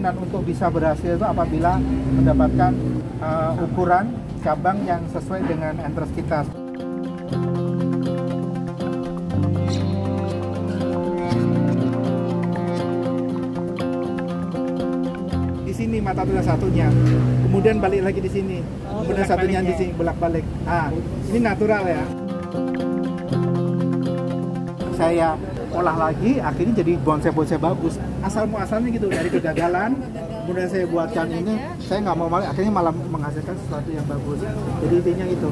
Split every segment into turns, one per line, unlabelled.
kemungkinan untuk bisa berhasil itu apabila mendapatkan ukuran cabang yang sesuai dengan interest kita. Di sini mata tuna satunya, kemudian balik lagi di sini, kemudian satunya di sini bolak-balik. Ini natural ya. Saya olah lagi, akhirnya jadi bonsai-bonsai bagus. Asal-muasalnya gitu, dari kegagalan, kemudian saya buatkan ini, saya nggak mau malah, akhirnya malah menghasilkan sesuatu yang bagus. Jadi intinya itu.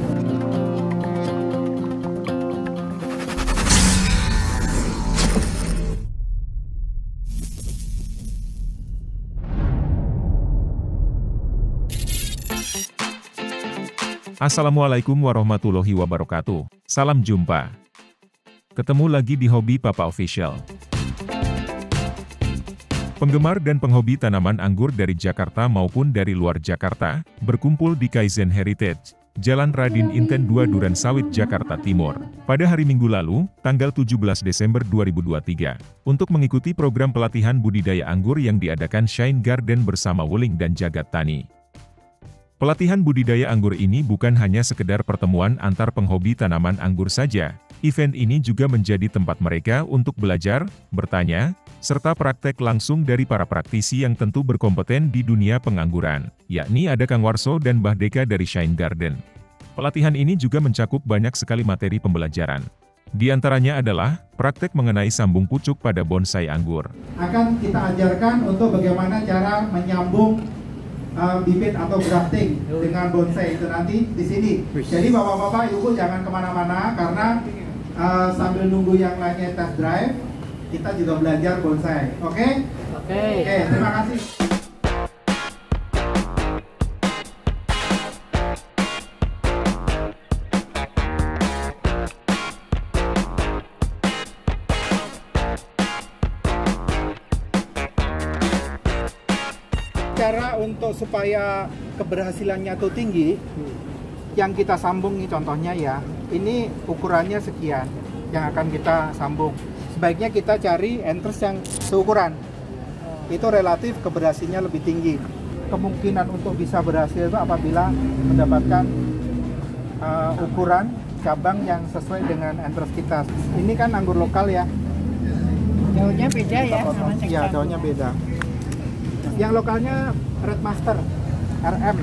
Assalamualaikum warahmatullahi wabarakatuh. Salam jumpa. Ketemu lagi di Hobi Papa Official. Penggemar dan penghobi tanaman anggur dari Jakarta maupun dari luar Jakarta, berkumpul di Kaizen Heritage, Jalan Radin Inten 2 Durensawit, Jakarta Timur, pada hari Minggu lalu, tanggal 17 Desember 2023, untuk mengikuti program pelatihan budidaya anggur yang diadakan Shine Garden bersama Wuling dan Jagat Tani. Pelatihan budidaya anggur ini bukan hanya sekedar pertemuan antar penghobi tanaman anggur saja. Event ini juga menjadi tempat mereka untuk belajar, bertanya, serta praktek langsung dari para praktisi yang tentu berkompeten di dunia pengangguran, yakni ada Kang Warso dan Mbah Deka dari Shine Garden. Pelatihan ini juga mencakup banyak sekali materi pembelajaran. Di antaranya adalah praktek mengenai sambung pucuk pada bonsai anggur.
Akan kita ajarkan untuk bagaimana cara menyambung bibit atau grafting dengan bonsai itu nanti di sini. Jadi bapak-bapak, ibu jangan kemana-mana karena sambil nunggu yang lainnya test drive, kita juga belajar bonsai. Oke? Oke, terima kasih. Cara untuk supaya keberhasilannya itu tinggi, yang kita sambung nih contohnya ya, ini ukurannya sekian yang akan kita sambung. Sebaiknya kita cari interest yang seukuran, itu relatif keberhasilannya lebih tinggi. Kemungkinan untuk bisa berhasil itu apabila mendapatkan ukuran cabang yang sesuai dengan interest kita. Ini kan anggur lokal ya.
Daunnya beda ya sama
Ya, daunnya beda. Yang lokalnya Red Master RM,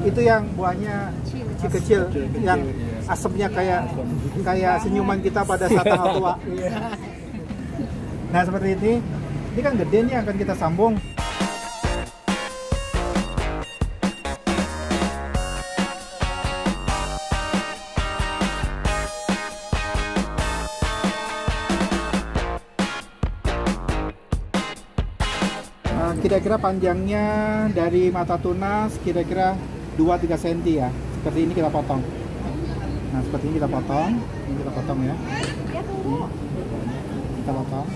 itu yang buahnya kecil, yang asemnya kayak senyuman kita pada saat tanggal tua. Nah seperti ini kan gede nih akan kita sambung. Kira-kira panjangnya dari mata tunas kira-kira 2-3 cm ya. Seperti ini kita potong. Nah, seperti ini kita potong. Ini kita potong ya. Ini. Kita potong.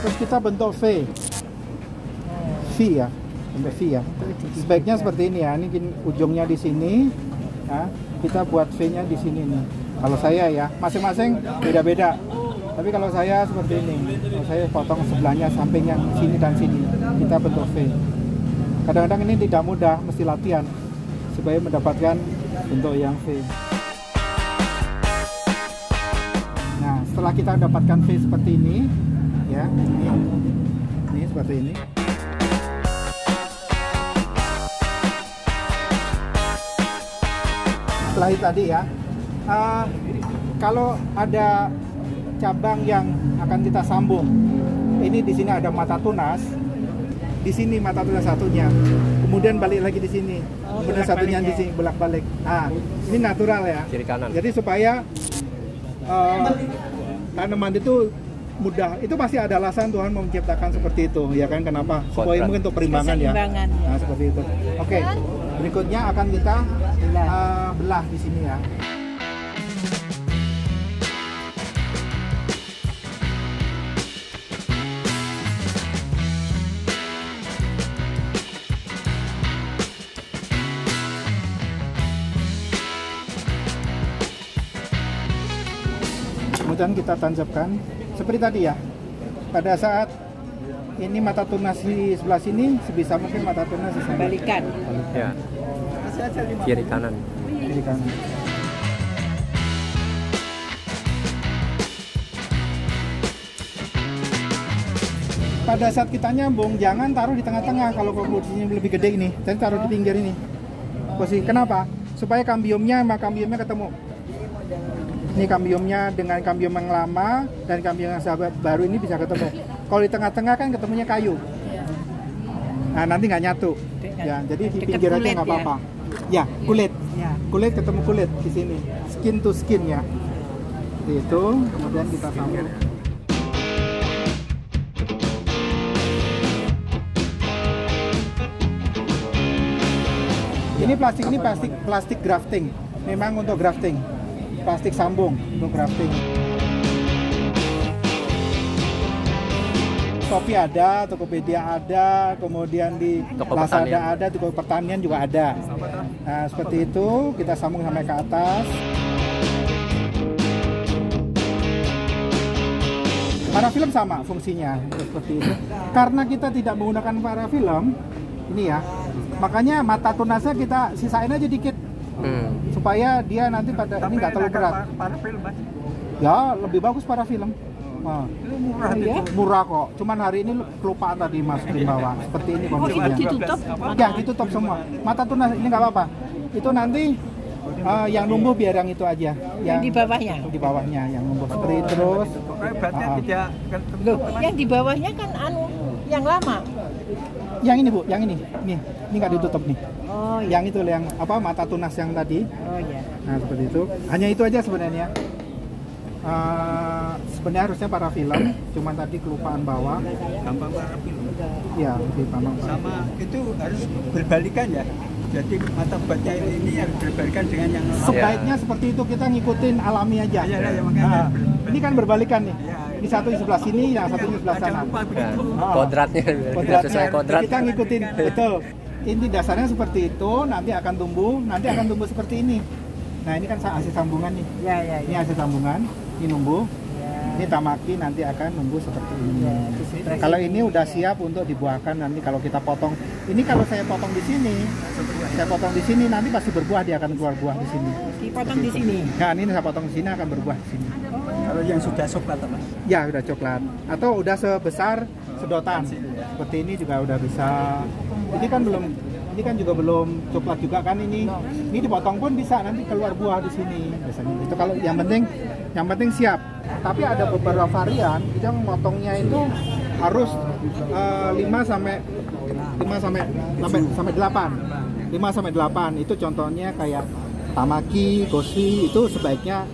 Terus kita bentuk V. V ya. Bentuk V ya. Sebaiknya seperti ini ya. Ini ujungnya di sini. Nah, kita buat V-nya di sini nih. Kalau saya ya, masing-masing beda-beda. Tapi kalau saya seperti ini, kalau saya potong sebelahnya, samping yang sini dan sini, kita bentuk V. Kadang-kadang ini tidak mudah, mesti latihan supaya mendapatkan bentuk yang V. Nah, setelah kita dapatkan V seperti ini, ya, ini seperti ini. Setelah itu tadi ya. Kalau ada cabang yang akan kita sambung, ini di sini ada mata tunas, di sini mata tunas satunya, kemudian balik lagi di sini, kemudian satunya di sini bolak-balik. Ini natural ya.
Kiri kanan.
Jadi supaya tanaman itu mudah, itu pasti ada alasan Tuhan mau menciptakan seperti itu, ya kan? Kenapa? Supaya mungkin untuk perimbangan ya. Nah seperti itu. Oke, berikutnya akan kita belah di sini ya. kemudian kita tancapkan seperti tadi ya. Pada saat ini mata tunas di sebelah sini, sebisa mungkin mata tunas di sana.
Balikan.
Ya. Kiri kanan.
Kiri kanan. Pada saat kita nyambung, jangan taruh di tengah-tengah kalau posisinya lebih gede ini. Jadi taruh di pinggir ini. Posisi kenapa? Supaya kambiumnya sama kambiumnya ketemu. Ini kambiumnya dengan kambium yang lama dan kambium yang sahabat baru ini bisa ketemu. Kalau di tengah-tengah kan ketemunya kayu. Nah, nanti nggak nyatu. Ya, jadi di pinggir aja nggak apa-apa. Ya, kulit. Kulit ketemu kulit di sini. Skin to skin ya. Seperti itu. Kemudian kita sambung. Ini plastik grafting. Memang untuk grafting. Plastik sambung untuk grafting. Shopee ada, Tokopedia ada, kemudian di Lazada ada, Toko Pertanian juga ada. Nah, seperti itu kita sambung sampai ke atas. Parafilm sama fungsinya seperti itu. Karena kita tidak menggunakan parafilm, ini ya. Makanya mata tunasnya kita sisain aja dikit. Supaya dia nanti pada ini nggak terlalu berat.
Parafilm, Mas.
Ya, lebih bagus parafilm. Nah,
Murah
ya?
murah kok. Cuman hari ini kelupaan tadi masukin bawah. Seperti ini kondisinya.
Ditutup?
Ya, ditutup semua. Mata tunas ini nggak apa-apa. Itu nanti yang numbuh biar yang itu aja.
Yang di bawahnya?
Di bawahnya yang numbuh seperti terus.
Berarti tidak
Loh, yang di bawahnya kan yang lama.
Yang ini Bu, yang ini. Nih, ini nggak ditutup nih.
Oh iya.
Yang itu yang apa mata tunas yang tadi.
Oh iya.
Nah, seperti itu. Hanya itu aja sebenarnya. Sebenarnya harusnya parafilm, cuman tadi kelupaan bawah.
gampang parafilm.
Ya, lebih gampang.
Sama itu harus berbalikan ya. Jadi mata batnya ini harus berbalikan dengan yang
Sebaiknya seperti itu, kita ngikutin alami aja.
Iya, ya, makanya.
Nah, ini kan berbalikan nih.
Iya.
Ini satu di sebelah sini, yang satu di sebelah sana.
Jangan lupa begitu.
Ah.
Kodratnya, sesuai kodrat.
Kita ngikutin, betul. Ini dasarnya seperti itu, nanti akan tumbuh seperti ini. Nah, ini kan hasil sambungan nih.
Ya, ya,
Ini
ya.
hasil sambungan, ini numbuh.
Ya.
Ini tamaki nanti akan numbuh seperti ini.
Ya, itu seperti
Kalau
ini.
ini udah siap untuk dibuahkan nanti kalau kita potong. Ini kalau saya potong di sini, nanti pasti berbuah, dia akan keluar buah di sini.
Dipotong di sini.
Nah, ini saya potong di sini akan berbuah di sini.
Kalau yang sudah coklat, Mas.
Ya, udah coklat. Atau udah sebesar sedotan. Seperti ini juga udah bisa. Ini kan juga belum coklat juga kan ini. Ini dipotong pun bisa nanti keluar buah di sini biasanya. Itu kalau yang penting siap. Tapi ada beberapa varian yang motongnya itu harus 5 sampai 8 itu contohnya kayak tamaki, goshi itu sebaiknya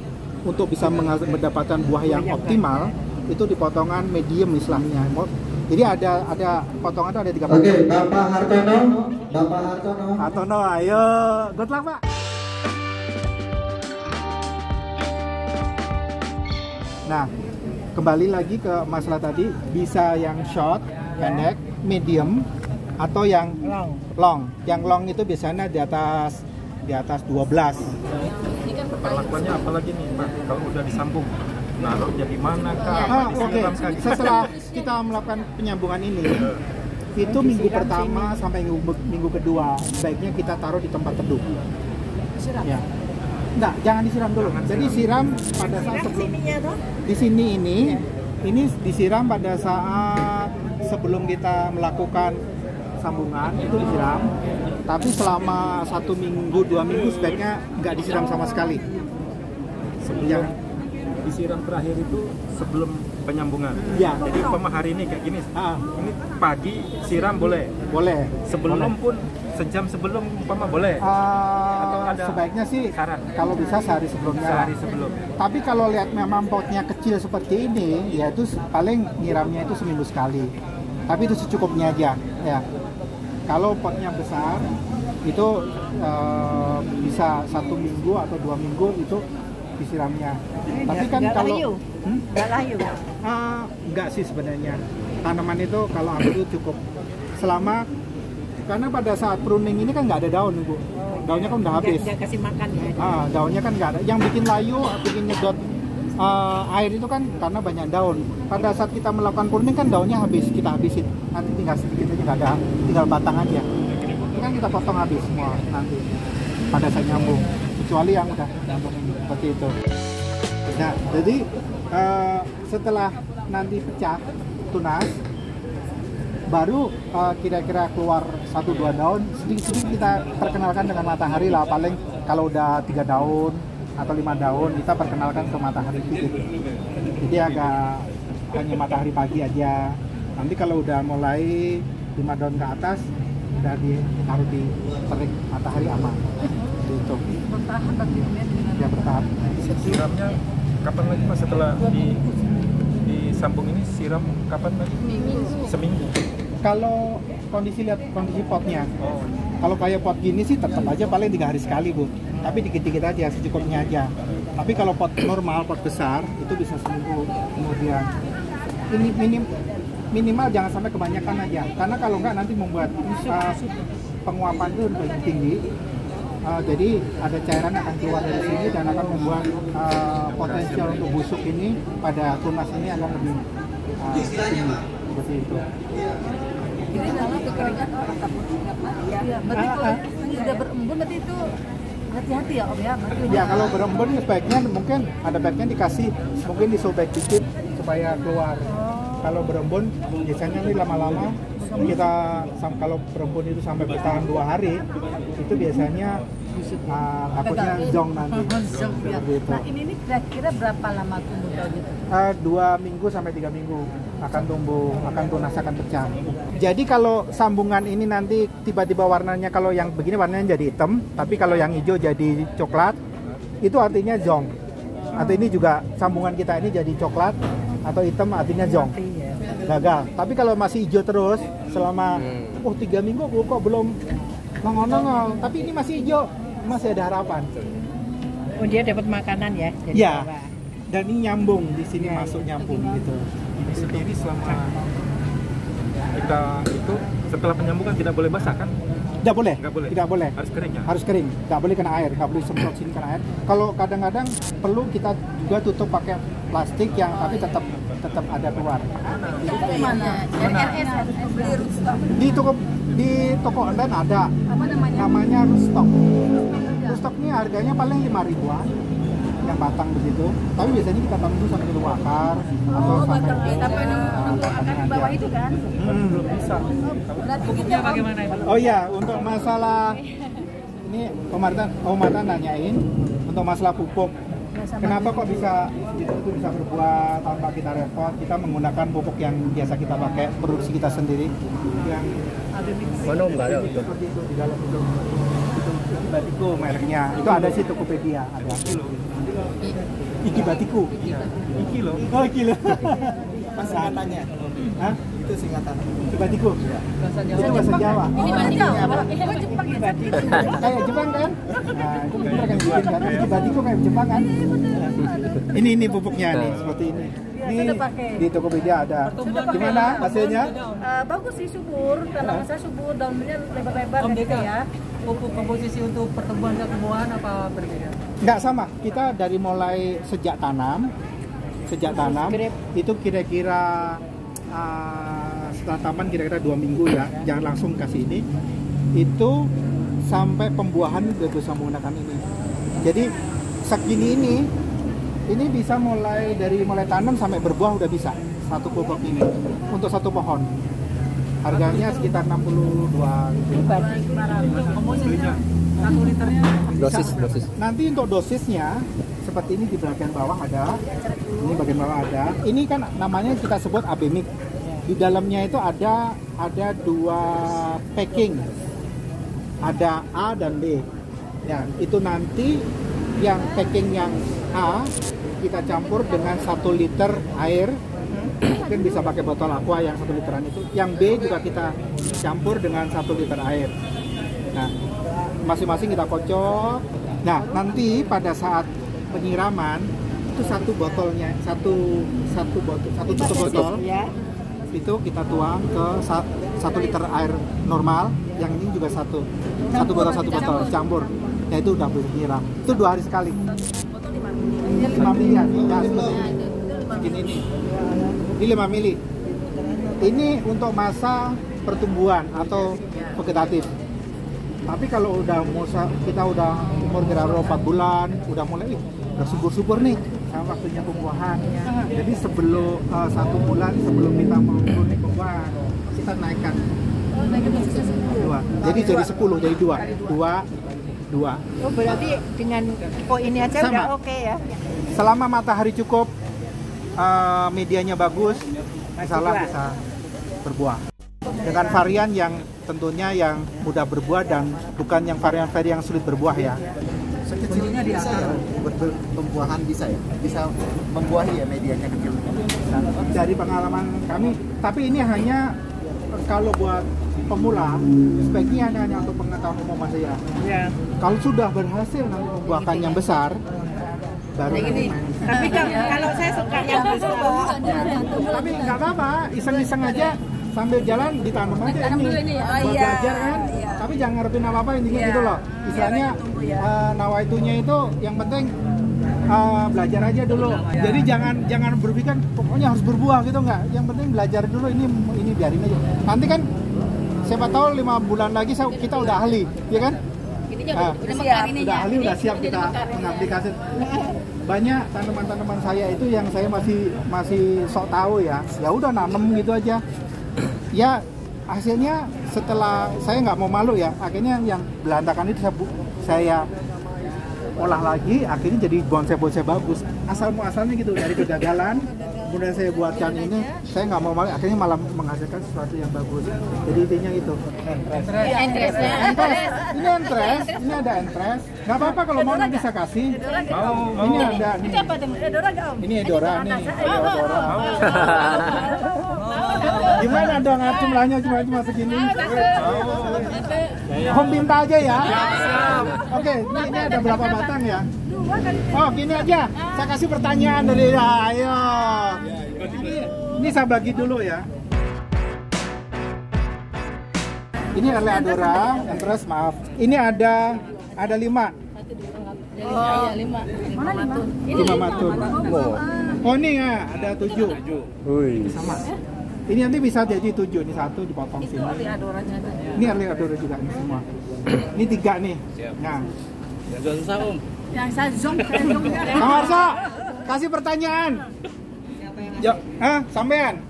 untuk bisa mendapatkan buah yang optimal itu dipotongan medium istilahnya. Jadi ada potongan itu ada 3 potong.
Oke, Bapak Hartono.
Hartono, ayo, good luck Pak. Nah, kembali lagi ke masalah tadi, bisa yang short, pendek, medium, atau yang long. Yang long itu biasanya di atas 12.
Perlakuannya apalagi nih Pak, kalau udah disambung naruhnya di mana kah?
Oke. Setelah kita melakukan penyambungan ini, itu minggu pertama sampai minggu kedua sebaiknya kita taruh di tempat teduh. Ya. Enggak, jangan disiram dulu. Jadi siram pada saat sebelum di sini ini disiram pada saat sebelum kita melakukan sambungan itu disiram. Tapi selama 1 minggu, 2 minggu sebaiknya nggak disiram sama sekali.
Sebelum disiram terakhir itu sebelum penyambungan.
Ya.
Jadi umpama hari ini kayak gini. Ini pagi siram boleh.
Boleh.
Sebelum pun sejam sebelum umpama boleh. Atau ada
sebaiknya sih
saran?
kalau bisa sehari sebelumnya.
Sehari sebelum.
Tapi kalau lihat memang potnya kecil seperti ini, ya itu paling nyiramnya itu seminggu sekali. Tapi itu secukupnya aja, ya. Kalau potnya besar, itu bisa 1 minggu atau 2 minggu itu disiramnya. Tapi kan kalau
nggak layu.
Enggak sih sebenarnya. Tanaman itu kalau anggur itu cukup selama karena pada saat pruning ini kan nggak ada daun Ibu. Daunnya kan udah habis.
Nggak kasih makan ya.
Daunnya kan nggak ada. Yang bikin layu, bikin nyedot air itu kan karena banyak daun. Pada saat kita melakukan pruning kan daunnya habis, kita habisin. Nanti tinggal sedikit aja, nggak ada, tinggal batang aja. Ini kan kita potong habis semua nanti pada saat nyambung. Kecuali yang udah nyambung ini, seperti itu. Nah, jadi setelah nanti pecah tunas, baru kira-kira keluar 1-2 daun, sedikit-sedikit kita perkenalkan dengan matahari lah. Paling kalau udah 3 daun atau 5 daun kita perkenalkan ke matahari sedikit. Jadi agak hanya matahari pagi aja. Nanti kalau udah mulai 5 daun ke atas udah ditaruh di terik matahari aman. Gitu.
Bertahan berarti
Ya bertahap.
Siramnya kapan lagi Mas setelah disambung ini siram kapan lagi? Seminggu.
Kalau lihat kondisi potnya.
Oh.
Kalau kayak pot gini sih tetap aja paling 3 hari sekali, Bu. Tapi dikit-dikit aja, secukupnya aja. Tapi kalau pot normal, pot besar itu bisa seminggu kemudian. Ini minimal jangan sampai kebanyakan aja. Karena kalau enggak nanti membuat penguapan itu lebih tinggi. Jadi ada cairan yang akan keluar dari sini dan akan membuat potensial untuk busuk ini pada tunas ini akan lebih tinggi seperti itu.
Ini kalau kekeringan orang takut nggak mati ya. Berarti kalau sudah berembun berarti itu hati-hati ya Om ya.
Ya kalau berembun sebaiknya mungkin ada baiknya dikasih mungkin disobek dikit supaya keluar. Kalau berembun biasanya ini lama-lama kita kalau berembun itu sampai bertahan 2 hari itu biasanya takutnya zong nanti. Gitu.
Nah ini kira-kira berapa lama tumbuh daun itu?
2 minggu sampai 3 minggu akan tumbuh, akan tunas, akan pecah. Jadi kalau sambungan ini nanti tiba-tiba warnanya kalau yang begini warnanya jadi hitam, tapi kalau yang hijau jadi coklat, itu artinya zong. Atau ini juga sambungan kita ini jadi coklat atau hitam artinya zong. Gagal. Tapi kalau masih hijau terus selama 3 minggu kok belum nongol-nongol, tapi ini masih hijau, masih ada harapan.
Oh dia dapat makanan ya? Jadi
Ya.
apa?
Dan ini nyambung di sini masuk nyambung gitu.
Ini sendiri selama kita itu setelah penyambungan tidak boleh basah kan?
Tidak boleh.
Nggak boleh.
Tidak boleh.
Harus kering ya?
Harus kering. Tidak boleh kena air. Tidak boleh semprot sini kena air. Kalau kadang-kadang perlu kita juga tutup pakai plastik yang tapi tetap ada keluar.
Mana? RS beli Rootstock.
Di toko online ada.
Apa namanya?
Namanya Rootstock. Rootstock ini harganya paling 5 ribuan yang batang begitu. Tapi biasanya kita tunggu sampai dulu akar atau sampai
Tapi untuk akar di bawah itu kan?
Belum bisa.
Berarti kita bagaimana?
Oh iya, untuk masalah ini Om Marta nanyain untuk masalah pupuk. Kenapa kok bisa itu bisa berbuah tanpa kita repot? Kita menggunakan pupuk yang biasa kita pakai, produksi kita sendiri yang
Mana enggak ada itu.
seperti itu di dalam itu. Iki Batiku mereknya. Itu ada sih Tokopedia, ada. Iki Batiku.
Iki loh.
Oh, iki loh.
Singkatannya.
Hah?
Itu singkatan.
Iki Batiku. Itu bahasa Jawa.
Ini batik apa? Oh Jepang ya?
Kayak Jepang kan? Nah, itu mereka yang bikin kan. Iki Batiku kayak Jepang kan? Ini pupuknya nih, seperti ini. Ini
sudah pakai.
di Tokopedia ada. Gimana hasilnya?
Bagus sih subur, kalau saya subur daunnya lebar-lebar gitu ya.
Pupuk komposisi untuk pertumbuhan ketumbuhan apa berbeda?
Nggak sama. Kita dari mulai sejak tanam itu kira-kira setelah taman kira-kira 2 minggu ya, jangan langsung kasih ini. Itu sampai pembuahan udah bisa menggunakan ini. Jadi segini ini bisa mulai tanam sampai berbuah udah bisa satu pupuk ini untuk satu pohon. Harganya sekitar 62 gitu.
Komposisinya 1 liternya
Dosis.
Nanti untuk dosisnya seperti ini di bagian bawah ada. Ini bagian bawah ada. Ini kan namanya kita sebut AB mix. Di dalamnya itu ada 2 packing. Ada A dan B. Ya, itu nanti yang packing yang A kita campur dengan 1 liter air. Mungkin bisa pakai botol aqua yang 1 literan itu. Yang B juga kita campur dengan 1 liter air. Nah, masing-masing kita kocok. Nah, nanti pada saat penyiraman itu satu tutup botol itu kita tuang ke 1 liter air normal. Yang ini juga satu botol campur. Ya itu udah boleh nyiram. Itu 2 hari sekali. 5 miliar. Nah, seperti ini. Begini nih. Ini 5 mili. Ini untuk masa pertumbuhan atau vegetatif. Tapi kalau kita udah umur kira-kira 4 bulan, udah mulai udah subur-subur nih sama waktunya pembuahan. Jadi sebelum 1 bulan sebelum kita mau nih pembuahan, kita naikkan 2. Jadi jadi 10, jadi 2.
Oh, berarti dengan ini aja
Sama.
udah oke ya?
Selama matahari cukup, medianya bagus, insyaallah bisa berbuah. Dengan varian yang tentunya yang mudah berbuah dan bukan yang varian-varian yang sulit berbuah ya.
Kuncinya di akar.
Pembuahan bisa ya? Bisa membuahi ya medianya kecil?
Dari pengalaman kami, tapi ini hanya kalau buat pemula, sebaiknya hanya untuk pengetahuan umum aja ya.
Ya.
Kalau sudah berhasil nanti membuahkan yang besar, baru nanti main.
Tapi kalau saya suka yang besar.
Tapi nggak apa-apa, iseng-iseng aja sambil jalan ditanam aja ini. Buat belajar kan, tapi jangan ngarepin apa-apa intinya gitu loh. Istilahnya nawaitunya itu yang penting belajar aja dulu. Jadi jangan berpikir pokoknya harus berbuah gitu, nggak. Yang penting belajar dulu, ini biarin aja. Nanti kan siapa tahu 5 bulan lagi kita udah ahli, ya kan? Udah ahli, udah siap kita mengaplikasi. Banyak tanaman-tanaman saya itu yang saya masih sok tahu ya. Ya udah nanem gitu aja. Ya hasilnya setelah saya nggak mau malu ya, akhirnya yang belantakan itu saya olah lagi, akhirnya jadi bonsai-bonsai bagus. Asal-muasalnya gitu, dari kegagalan kemudian saya buatkan ini, saya nggak mau malu, akhirnya malah menghasilkan sesuatu yang bagus. Jadi intinya itu. Entres. Ini entres, ini ada entres. Nggak apa-apa kalau mau nanti saya kasih. Mau. Ini ada nih. Ini Edora nih. Edora. Gimana dong jumlahnya cuma segini? Home minta aja ya. Oke, ini ada berapa batang ya? Oh, gini aja. Saya kasih pertanyaan dari ayo. Ini saya bagi dulu ya. Ini Aleadora, Entres, maaf. Ini ada 5.
Oh, 5. Mana 5?
5 matun. Oh, ini ya, ada 7. Sama. Ini nanti bisa jadi 7, ini 1 dipotong sini. Ini Aleadora juga ini semua. Ini 3 nih. Nah.
Susah Om.
Yang saya zoom.
Kang Arso, kasih pertanyaan. Sampean?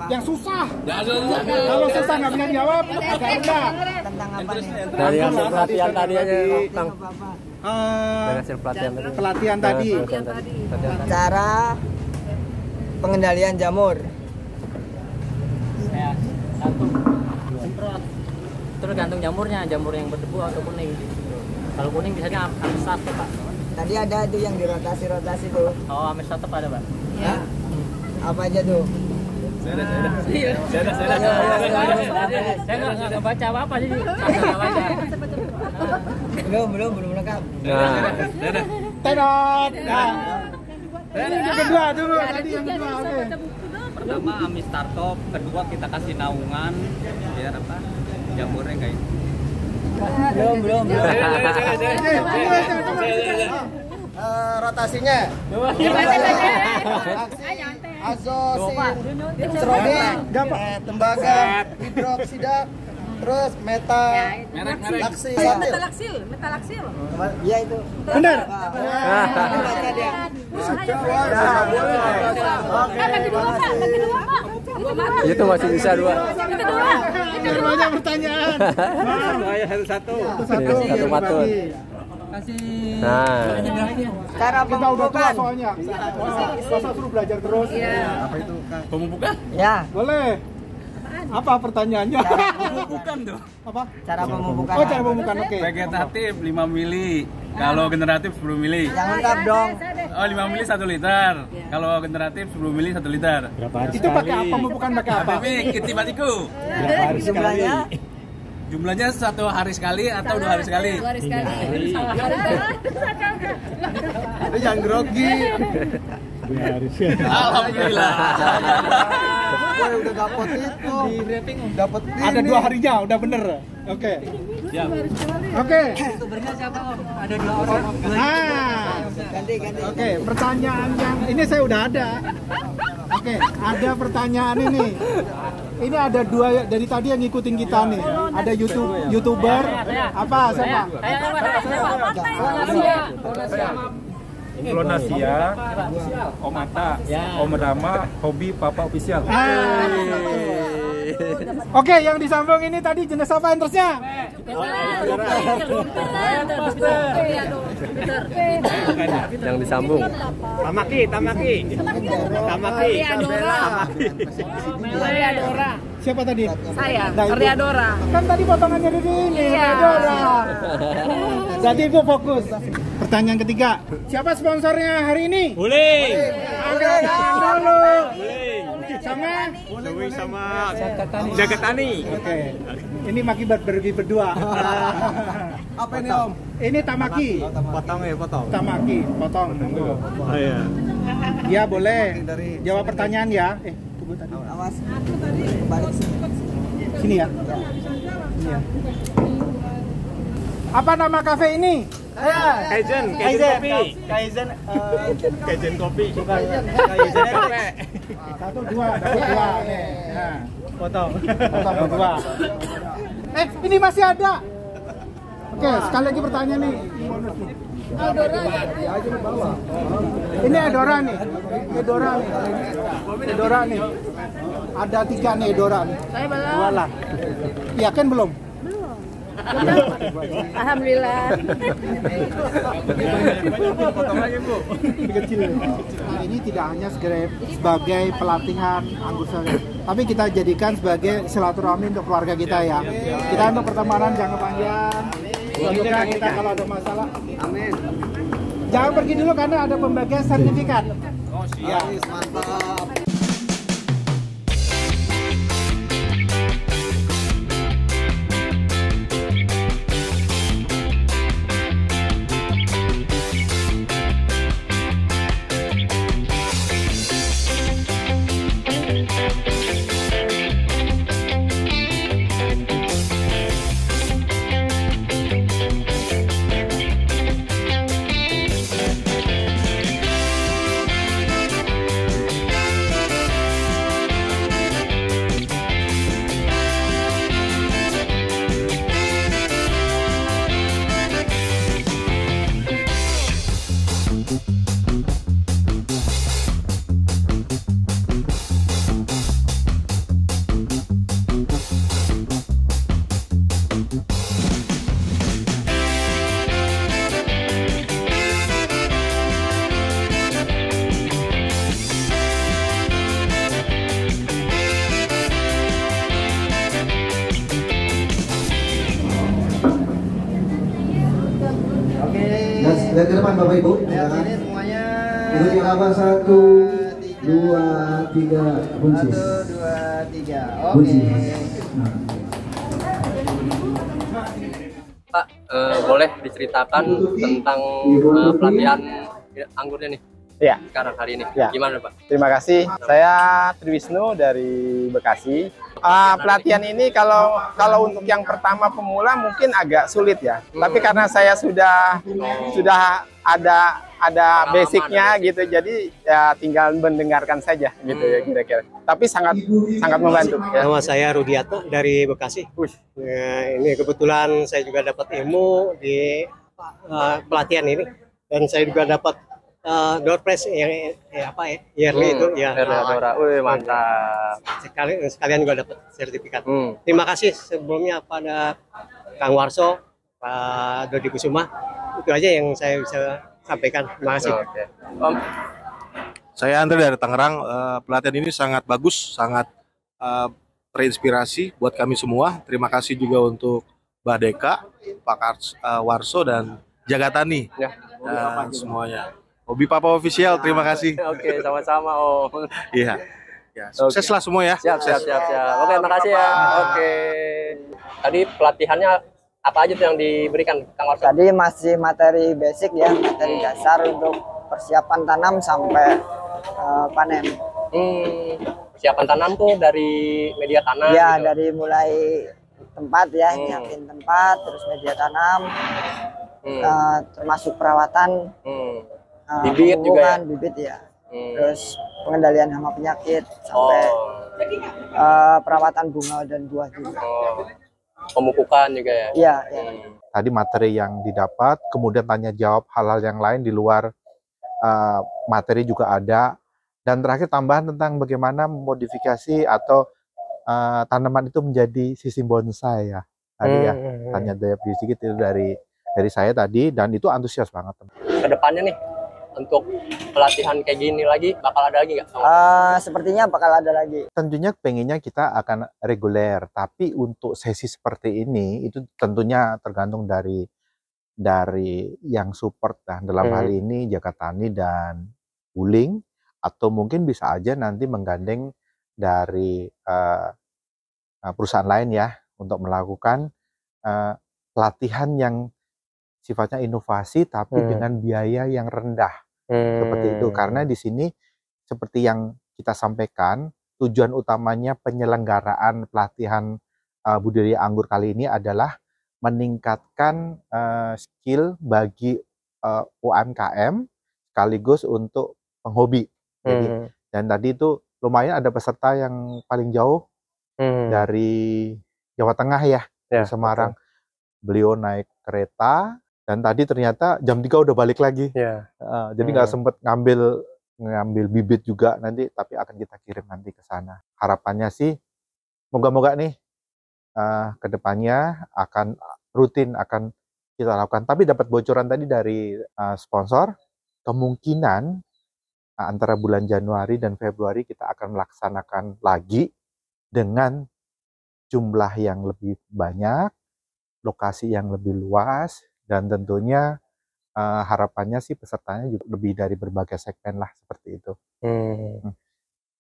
Yang susah. Kalau susah nggak bisa jawab, agak rendah.
Tentang apa nih?
Dari hasil pelatihan tadi aja, Kang. Dari hasil
Pelatihan tadi.
Cara pengendalian jamur.
Tergantung jamurnya, jamur yang berdebu atau kuning. Kalau kuning biasanya amesatep, Pak.
Tadi ada tuh yang dirotasi tuh.
Oh, amesatep ada, Pak.
Ya. Apa aja tuh?
Saya nggak baca apa-apa sih. Nggak baca.
Belum lengkap.
Tenot. Ini yang kedua dulu, tadi yang kedua. Oke.
Pertama amistartop, kedua kita kasih naungan biar apa? Jamurnya kayak itu.
Belum. Rotasinya. Azosin, strodin, tembaga, hidroksida, terus metalaksil. Iya itu.
Benar.
Baca dia.
Itu masih bisa 2.
Itu banyak pertanyaan.
Satu.
Satu matun.
Kasih.
Nah,
Cara
Kita udah tua
pemupukan.
soalnya. Masa suruh belajar terus. Apa itu?
Pemupukan?
Ya,
Boleh. Apa pertanyaannya?
Bukan tuh.
Apa?
cara pemupukan.
Oh, cara pemupukan. Oke.
Vegetatif 5 mili. Kalau generatif 10 mili.
Yang lengkap dong.
Oh, 5 mili 1 liter. Kalau generatif 10 mili 1 liter.
Itu pakai apa? Pemupukan pakai apa?
Tapi kitibatiku.
Jumlahnya
Jumlahnya 1 hari sekali atau 2 hari sekali?
2 hari sekali.
Itu yang grogi.
Alhamdulillah.
gue udah dapet itu. Dapat
Ada 2 harinya, udah bener. Oke. Oke.
Youtubernya siapa Om? Ada 2 orang.
Oke, pertanyaan yang ini saya udah ada. Oke, ada pertanyaan ini. Ini ada 2 dari tadi yang ngikutin kita nih. Ada YouTuber apa siapa?
Indonesia, Om Ata, Om Rama, Hobi Papa Official.
Oke, yang disambung ini tadi jenis apa entersnya?
Yang disambung. Tamaki.
Riadora.
Siapa tadi?
Saya,
Nah, itu.
Riadora.
Kan tadi potongannya dari ini,
Iya.
Riadora. Jadi ibu fokus. Pertanyaan ketiga, siapa sponsornya hari ini?
Boleh.
Angkat tangan dulu. Sama?
Jagatani.
Oke. Ini Maki berbagi berdua.
Apa ini Om?
Ini Tamaki.
Potong.
Tamaki, potong.
Oh iya.
Ya boleh. Jawab pertanyaan ya. Tunggu tadi.
Awas. Balik
Sini ya. Sini ya. Apa nama kafe ini?
Kaizen kopi.
Satu, dua, dapat 2 nih. Nah, potong 2. Ini masih ada. Oke, sekali lagi pertanyaan nih. Ini Edora nih. Edora nih. Ada 3 nih Edora nih.
Saya belum.
2 lah. Yakin belum?
Alhamdulillah.
Kecil. Ini tidak hanya sebagai pelatihan anggur segar, tapi kita jadikan sebagai silaturahmi untuk keluarga kita ya. Kita untuk pertemanan jangka panjang. Semoga kita kalau ada masalah.
Amin.
Jangan pergi dulu karena ada pembagian sertifikat.
Ya, mantap.
Lihat ke depan Bapak Ibu.
Lihat sini semuanya.
Itu di awal 1, 2, 3, buncis.
1, 2, 3. Oke.
Buncis.
Pak, boleh diceritakan tentang pelatihan anggurnya nih?
Ya.
Sekarang hari ini.
Ya.
Gimana Pak?
Terima kasih. Saya Triwisnu dari Bekasi. Pelatihan ini kalau untuk yang pertama pemula mungkin agak sulit ya. Tapi karena saya sudah ada basicnya gitu, jadi ya tinggal mendengarkan saja gitu ya kira-kira. Tapi sangat membantu. Ya.
Nama saya Rudiato dari Bekasi. Ini kebetulan saya juga dapat ilmu di pelatihan ini, dan saya juga dapat door prize yang yearly itu ya.
Wih, mantap.
Sekalian juga dapat sertifikat. Terima kasih sebelumnya pada Kang Warso, Pak Dodi Kusuma. Itu aja yang saya bisa sampaikan. Terima kasih.
Om.
Saya Andre dari Tangerang. Pelatihan ini sangat bagus, sangat terinspirasi buat kami semua. Terima kasih juga untuk Mbak Deka, Pak Warso dan Jagatani dan semuanya. Hobi Papa Official, terima kasih.
Oke, sama-sama Om.
Iya. Ya, sukses lah semua ya.
Siap. Oke, makasih ya. Oke. Tadi pelatihannya apa aja tuh yang diberikan, Kang Warso?
Tadi masih materi basic ya, materi dasar untuk persiapan tanam sampai panen.
Persiapan tanam tuh dari media tanah?
Ya,
gitu.
dari mulai tempat ya, nyiapin tempat, terus media tanam, termasuk perawatan,
bibit juga ya?
Bibit ya, terus pengendalian hama penyakit sampai perawatan bunga dan buah juga.
Pemupukan juga ya?
Iya.
Tadi materi yang didapat, kemudian tanya jawab hal-hal yang lain di luar materi juga ada. Dan terakhir tambahan tentang bagaimana memodifikasi atau tanaman itu menjadi sistem bonsai ya. Tadi ya, tanya jawab sedikit itu dari saya tadi, dan itu antusias banget.
Kedepannya nih, untuk pelatihan kayak gini lagi, bakal ada lagi nggak?
Sepertinya bakal ada lagi.
Tentunya pengennya kita akan reguler, tapi untuk sesi seperti ini, itu tentunya tergantung dari yang support. Nah, dalam hal ini Jakatani dan Wuling, atau mungkin bisa aja nanti menggandeng dari perusahaan lain ya untuk melakukan pelatihan yang sifatnya inovasi tapi dengan biaya yang rendah seperti itu. Karena di sini seperti yang kita sampaikan, tujuan utamanya penyelenggaraan pelatihan budidaya anggur kali ini adalah meningkatkan skill bagi UMKM sekaligus untuk penghobi. Jadi, dan tadi itu lumayan ada peserta yang paling jauh dari Jawa Tengah ya, dari Semarang. Beliau naik kereta dan tadi ternyata jam 3 udah balik lagi. Jadi nggak sempet ngambil bibit juga nanti, tapi akan kita kirim nanti ke sana. Harapannya sih moga-moga nih kedepannya akan rutin akan kita lakukan. Tapi dapat bocoran tadi dari sponsor, kemungkinan antara bulan Januari dan Februari kita akan melaksanakan lagi dengan jumlah yang lebih banyak, lokasi yang lebih luas, dan tentunya harapannya sih pesertanya juga lebih dari berbagai segmen lah, seperti itu.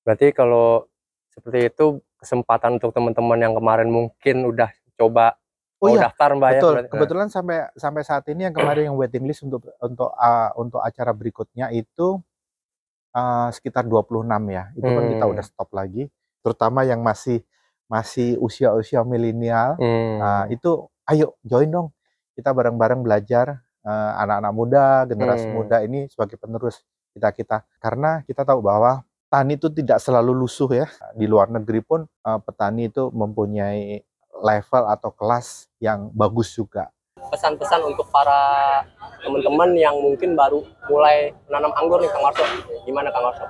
Berarti kalau seperti itu, kesempatan untuk teman-teman yang kemarin mungkin udah coba daftar Mbak
betul.
ya?
Kebetulan sampai saat ini yang kemarin yang waiting list untuk acara berikutnya itu sekitar 26 ya. Itu kan kita udah stop lagi. Terutama yang masih usia-usia milenial. Itu ayo join dong. Kita bareng-bareng belajar, anak-anak muda, generasi muda ini sebagai penerus kita. Karena kita tahu bahwa tani itu tidak selalu lusuh ya. Di luar negeri pun petani itu mempunyai level atau kelas yang bagus juga.
Pesan-pesan untuk para teman-teman yang mungkin baru mulai menanam anggur nih, Kang Warso. Gimana Kang Warso?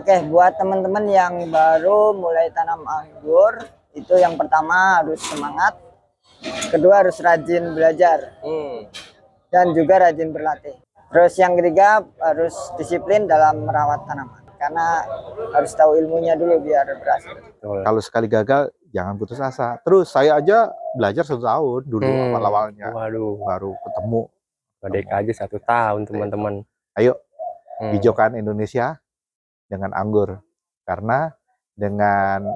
Oke, buat teman-teman yang baru mulai tanam anggur, itu yang pertama harus semangat, kedua harus rajin belajar, dan juga rajin berlatih. Terus yang ketiga harus disiplin dalam merawat tanaman, karena harus tahu ilmunya dulu biar berhasil.
Kalau sekali gagal, jangan putus asa. Terus saya aja belajar 1 tahun dulu awal-awalnya.
Waduh.
Baru ketemu.
Badeka aja 1 tahun teman-teman.
Ayo, hijaukan Indonesia dengan anggur. Karena dengan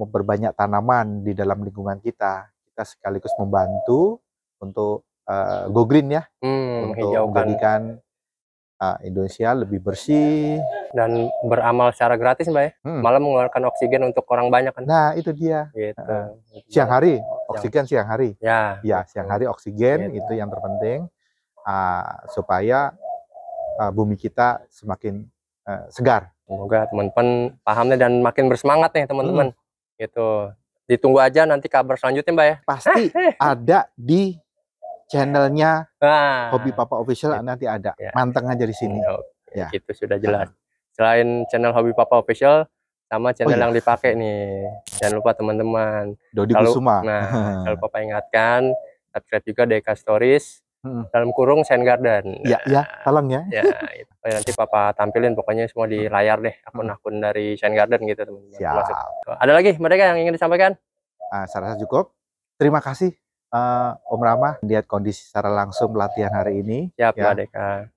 memperbanyak tanaman di dalam lingkungan kita sekaligus membantu untuk go green ya. Untuk menjadikan Indonesia lebih bersih
dan beramal secara gratis Mbak ya, malah mengeluarkan oksigen untuk orang banyak kan.
Nah itu dia
gitu.
Siang hari oksigen, siang hari
ya
siang hari oksigen itu yang terpenting, supaya bumi kita semakin segar.
Semoga teman-teman pahamnya dan makin bersemangat nih teman-teman. Gitu, ditunggu aja nanti kabar selanjutnya Mbak ya.
Pasti ada di channelnya Hobi Papa Official, nanti ada. Manteng aja di sini.
Ya. Itu sudah jelas. Selain channel Hobi Papa Official, sama channel yang dipakai nih. Jangan lupa teman-teman.
Dodi Kusuma.
Nah, kalau Papa ingatkan, subscribe juga Deka Stories, dalam kurung Shine Garden.
Ya, tolong ya.
Itu. Nanti Papa tampilin pokoknya semua di layar deh, akun-akun dari Shine Garden gitu teman-teman. Ada lagi mereka yang ingin disampaikan?
Saya rasa cukup. Terima kasih Om Rama, lihat kondisi secara langsung pelatihan hari ini.
Siap, ya. Deka.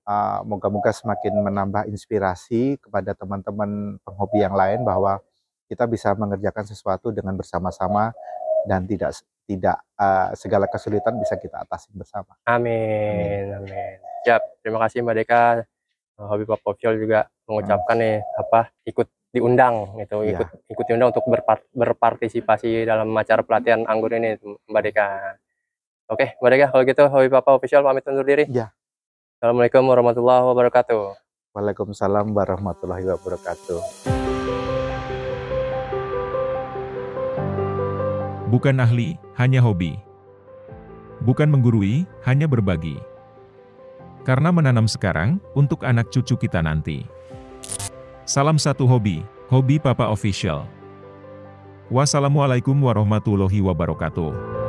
Moga-moga semakin menambah inspirasi kepada teman-teman penghobi yang lain bahwa kita bisa mengerjakan sesuatu dengan bersama-sama dan tidak segala kesulitan bisa kita atasi bersama.
Amin. Siap. Terima kasih Mbak Deka. Hobi Papa Official juga mengucapkan nih ikut diundang gitu, ikut diundang untuk berpartisipasi dalam acara pelatihan anggur ini, Mbak Deka. Oke, Mbak Deka, kalau gitu Hobi Papa Official pamit undur diri.
Ya.
Assalamualaikum warahmatullahi wabarakatuh.
Waalaikumsalam warahmatullahi wabarakatuh.
Bukan ahli, hanya hobi. Bukan menggurui, hanya berbagi. Karena menanam sekarang, untuk anak cucu kita nanti. Salam satu hobi, Hobi Papa Official. Wassalamualaikum warahmatullahi wabarakatuh.